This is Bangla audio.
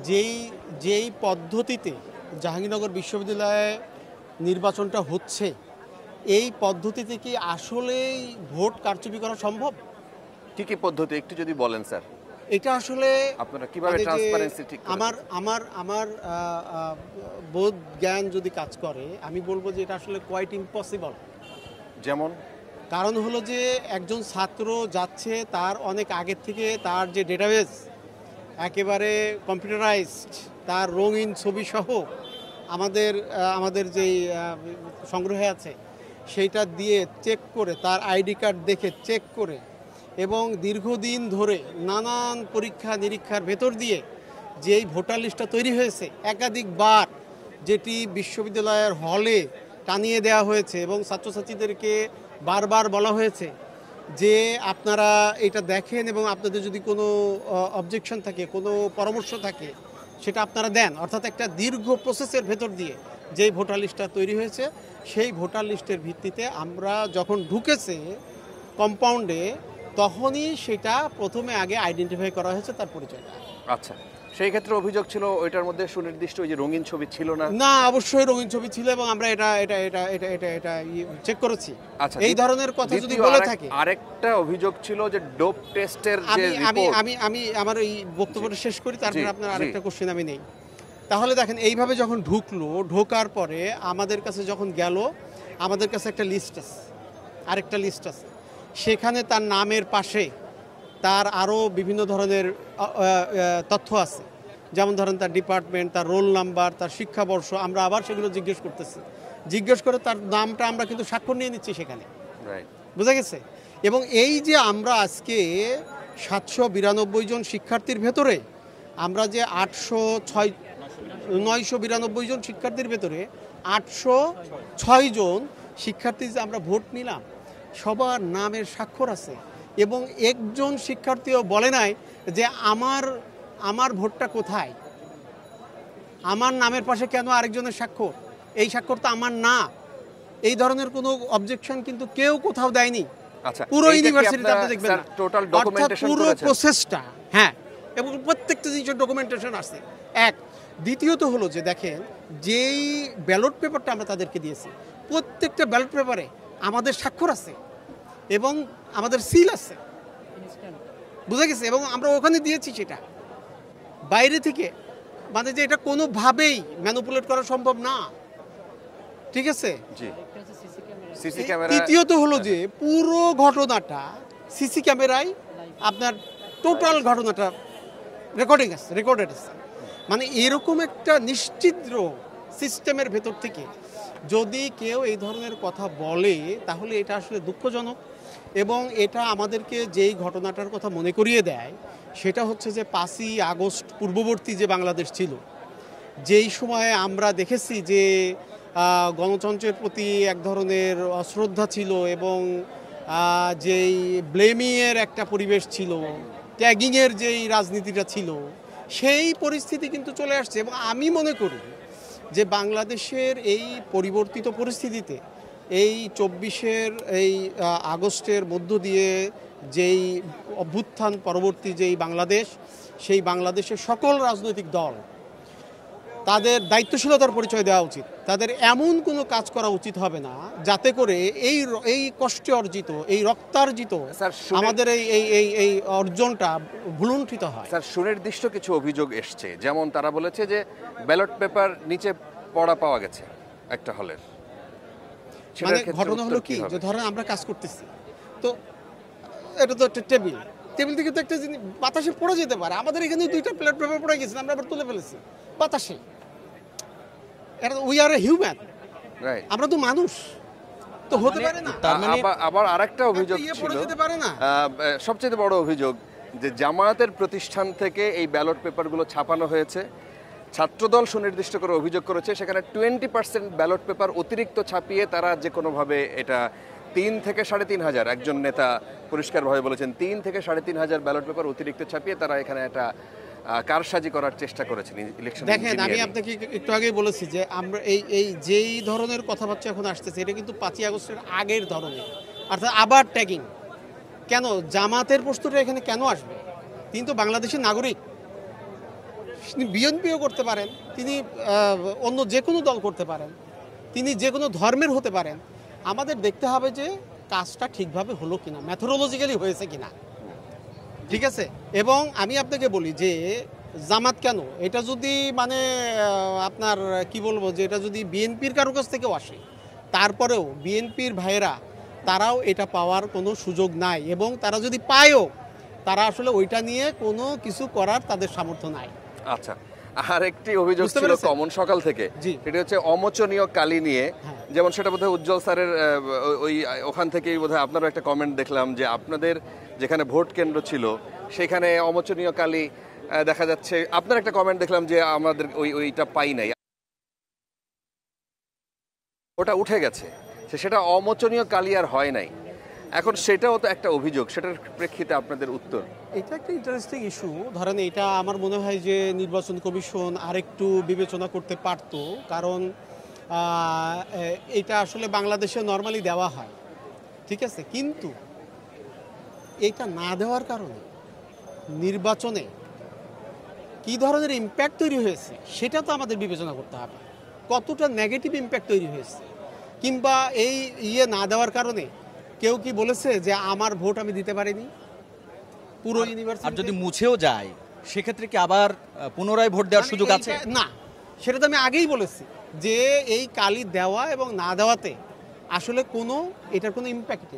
যেই যেই পদ্ধতিতে জাহাঙ্গীরনগর বিশ্ববিদ্যালয়ে নির্বাচনটা হচ্ছে, এই পদ্ধতিতে কি আসলেই ভোট কারচুপি করা সম্ভব? কি কি পদ্ধতি একটু যদি বলেন স্যার। এটা আসলে আপনারা কিভাবে মানে যে ট্রান্সপারেন্সি ঠিক করেছেন? আমার আমার আমার বোধ জ্ঞান যদি কাজ করে, আমি বলবো যে এটা আসলে কোয়াইট ইম্পসিবল। যেমন কারণ হলো যে একজন ছাত্র যাচ্ছে, তার অনেক আগের থেকে তার যে ডেটাবেস একেবারে কম্পিউটারাইজড, তার রঙিন ছবি সহ আমাদের যেই সংগ্রহে আছে সেইটা দিয়ে চেক করে, তার আইডি কার্ড দেখে চেক করে, এবং দীর্ঘদিন ধরে নানান পরীক্ষা নিরীক্ষার ভেতর দিয়ে যেই ভোটার লিস্টটা তৈরি হয়েছে একাধিকবার, যেটি বিশ্ববিদ্যালয়ের হলে টানিয়ে দেওয়া হয়েছে এবং ছাত্রছাত্রীদেরকে বারবার বলা হয়েছে যে আপনারা এটা দেখেন এবং আপনাদের যদি কোনো অবজেকশন থাকে, কোনো পরামর্শ থাকে, সেটা আপনারা দেন। অর্থাৎ একটা দীর্ঘ প্রসেসের ভেতর দিয়ে যেই ভোটার লিস্টটা তৈরি হয়েছে, সেই ভোটার লিস্টের ভিত্তিতে আমরা যখন ঢুকেছে কম্পাউন্ডে, তখনই সেটা প্রথমে আগে আইডেন্টিফাই করা হয়েছে তার পরিচয়টা। আচ্ছা, সেই ক্ষেত্রে অভিযোগ ছিল ওইটার মধ্যে সুনির্দিষ্ট ওই যে রঙিন ছবি ছিল না। না, অবশ্যই রঙিন ছবি ছিল এবং আমরা এটা এটা এটা এটা এটা এটা চেক করেছি। আচ্ছা, এই ধরনের কথা যদি বলে থাকে। আরেকটা অভিযোগ ছিল যে ডোপ টেস্টের যে আমি রিপোর্ট। আমি আমি আমার এই বক্তব্যটা শেষ করি, তারপর আপনার আরেকটা কোশ্চেন আমি নেই। তাহলে দেখেন, এইভাবে যখন ঢোকার পরে আমাদের কাছে যখন গেল, আমাদের কাছে একটা লিস্ট আছে, আরেকটা লিস্ট আছে, সেখানে তার নামের পাশে তার আরও বিভিন্ন ধরনের তথ্য আছে। যেমন ধরেন তার ডিপার্টমেন্ট, তার রোল নাম্বার, তার শিক্ষাবর্ষ। আমরা আবার সেগুলো জিজ্ঞেস করে তার নামটা আমরা কিন্তু স্বাক্ষর নিয়ে নিচ্ছি সেখানে, বুঝা গেছে? এবং এই যে আমরা আজকে 792 জন শিক্ষার্থীর ভেতরে আমরা যে 992 জন শিক্ষার্থীর ভেতরে 806 জন শিক্ষার্থী যে আমরা ভোট নিলাম, সবার নামের স্বাক্ষর আছে। এবং একজন শিক্ষার্থীও বলে নাই যে আমার ভোটটা কোথায়, আমার নামের পাশে কেন আরেকজনের স্বাক্ষর, এই স্বাক্ষর তো আমার না। এই ধরনের কোনো অবজেকশন কিন্তু কেউ কোথাও দেয়নি। আচ্ছা, পুরো ইউনিভার্সিটিতে আপনি দেখবেন না, টোটাল ডকুমেন্টেশন পুরো করেছেন প্রসেসটা। হ্যাঁ, এবং প্রত্যেকটা জিনিসের ডকুমেন্টেশন আছে। এক, দ্বিতীয়ত হলো যে দেখেন, যেই ব্যালট পেপারটা আমরা তাদেরকে দিয়েছি, প্রত্যেকটা ব্যালট পেপারে আমাদের স্বাক্ষর আছে এবং আমাদের সিল আছে, বুঝা গেছে? এবং আমরা ওখানে দিয়েছি সেটা বাইরে থেকে, মানে যে এটা কোনোভাবেই ম্যানিপুলেট করা সম্ভব না, ঠিক আছে? তৃতীয়ত হলো যে পুরো ঘটনাটা সিসি ক্যামেরায় আপনার টোটাল ঘটনাটা রেকর্ডেড আছে। মানে এরকম একটা নিশ্চিদ্র সিস্টেমের ভেতর থেকে যদি কেউ এই ধরনের কথা বলে, তাহলে এটা আসলে দুঃখজনক। এবং এটা আমাদেরকে যেই ঘটনাটার কথা মনে করিয়ে দেয়, সেটা হচ্ছে যে 5ই আগস্ট পূর্ববর্তী যে বাংলাদেশ ছিল, যেই সময়ে আমরা দেখেছি যে গণতন্ত্রের প্রতি এক ধরনের অশ্রদ্ধা ছিল এবং যেই ব্লেমিংয়ের একটা পরিবেশ ছিল, ট্যাগিংয়ের যেই রাজনীতিটা ছিল, সেই পরিস্থিতি কিন্তু চলে আসছে। এবং আমি মনে করি যে বাংলাদেশের এই পরিবর্তিত পরিস্থিতিতে এই 24 এই আগস্টের মধ্য দিয়ে যেই অভ্যুত্থান পরবর্তী যেই বাংলাদেশ, সেই বাংলাদেশের সকল রাজনৈতিক দল তাদের দায়িত্বশীলতার পরিচয় দেওয়া উচিত। তাদের এমন কোনো কাজ করা উচিত হবে না যাতে করে এই কষ্টে অর্জিত, এই রক্তার্জিত আমাদের এই অর্জনটা ভুলুণ্ঠিত হয়। স্যার, সুনির্দিষ্ট কিছু অভিযোগ এসছে, যেমন তারা বলেছে যে ব্যালট পেপার নিচে পড়া পাওয়া গেছে একটা হলের। মানে ঘটনা হলো কি, যে ধরেন আমরা কাজ করতেছি, তো এটা তো একটা টেবিল থেকে তো একটা জিনিস বাতাসে পড়ে যেতে পারে। আমাদের এখানে 2টা ব্যালট পেপার পড়ে গেছে, আমরা আবার তুলে ফেলেছি বাতাসে। উই আর এ হিউম্যান, আমরা তো মানুষ, তো হতে পারে না। আবার আরেকটা অভিযোগ ছিল, সবচেয়ে বড় অভিযোগ, যে জামায়াতের প্রতিষ্ঠান থেকে এই ব্যালট পেপারগুলো ছাপানো হয়েছে। ছাত্রদল সুনির্দিষ্ট করে অভিযোগ করেছে সেখানে 20% ব্যালট পেপার অতিরিক্ত ছাপিয়ে তারা যে কোনোভাবে এটা 3 থেকে 3,500, একজন নেতা পরিষ্কারভাবে বলেছেন 3 থেকে 3,500 ব্যালট পেপার অতিরিক্ত ছাপিয়ে তারা এখানে একটা কারসাজি করার চেষ্টা করেছেন ইলেকশন। দেখেন, আমি আপনাকে একটু আগেই বলেছি যে আমরা এই যেই ধরনের কথাবার্তা এখন আসতেছে, এটা কিন্তু 5ই আগস্টের আগের ধরনের, অর্থাৎ আবার ট্যাগিং। কেন জামাতের প্রশ্নটা এখানে কেন আসবে? তিনি তো বাংলাদেশের নাগরিক, তিনি বিএনপিও করতে পারেন, তিনি অন্য যে কোনো দল করতে পারেন, তিনি যে কোনো ধর্মের হতে পারেন। আমাদের দেখতে হবে যে কাজটা ঠিকভাবে হলো কিনা, ম্যাথোডোলজিক্যালি হয়েছে কিনা, ঠিক আছে। এবং আমি আপনাকে বলি যে জামাত কেন, এটা যদি মানে আপনার কি বলবো, যে এটা যদি বিএনপির কারো কাছ থেকেও আসে, তারপরেও বিএনপির ভাইয়েরা তারাও এটা পাওয়ার কোনো সুযোগ নাই, এবং তারা যদি পায়ও তারা আসলে ওইটা নিয়ে কোনো কিছু করার তাদের সামর্থ্য নাই। আচ্ছা, আর একটি অভিযোগ ছিল কমন সকাল থেকে, সেটা হচ্ছে অমোচনীয় কালি নিয়ে। যেমন সেটা বোধহয় উজ্জ্বল স্যারের ওই ওখান থেকেই বোধহয় আপনারও একটা কমেন্ট দেখলাম যে আপনাদের যেখানে ভোট কেন্দ্র ছিল সেখানে অমোচনীয় কালি দেখা যাচ্ছে। আপনার একটা কমেন্ট দেখলাম যে আমাদের ওইটা পাই নাই, ওটা উঠে গেছে, সেটা অমোচনীয় কালি আর হয় নাই। এখন সেটাও তো একটা অভিযোগ, সেটার প্রেক্ষিতে আপনাদের উত্তর? এটা একটা ইন্টারেস্টিং ইস্যু। ধরেন এটা আমার মনে হয় যে নির্বাচন কমিশন আরেকটু বিবেচনা করতে পারত, কারণ এটা আসলে বাংলাদেশে নর্মালি দেওয়া হয়, ঠিক আছে, কিন্তু এটা না দেওয়ার কারণে নির্বাচনে কী ধরনের ইম্প্যাক্ট তৈরি হয়েছে সেটা তো আমাদের বিবেচনা করতে হবে। কতটা নেগেটিভ ইম্প্যাক্ট তৈরি হয়েছে, কিংবা এই না দেওয়ার কারণে কেউ কি বলেছে যে আমার ভোট আমি দিতে পারিনি পুরো ইউনিভার্সিটি? আর যদি মুছেও যায় সেক্ষেত্রে কি আবার পুনরায় ভোট দেওয়ার সুযোগ আছে? না, সেটা তো আমি আগেই বলেছি যে এই কালি দেওয়া এবং না দেওয়াতে আসলে এটার কোনো ইম্প্যাক্ট নেই।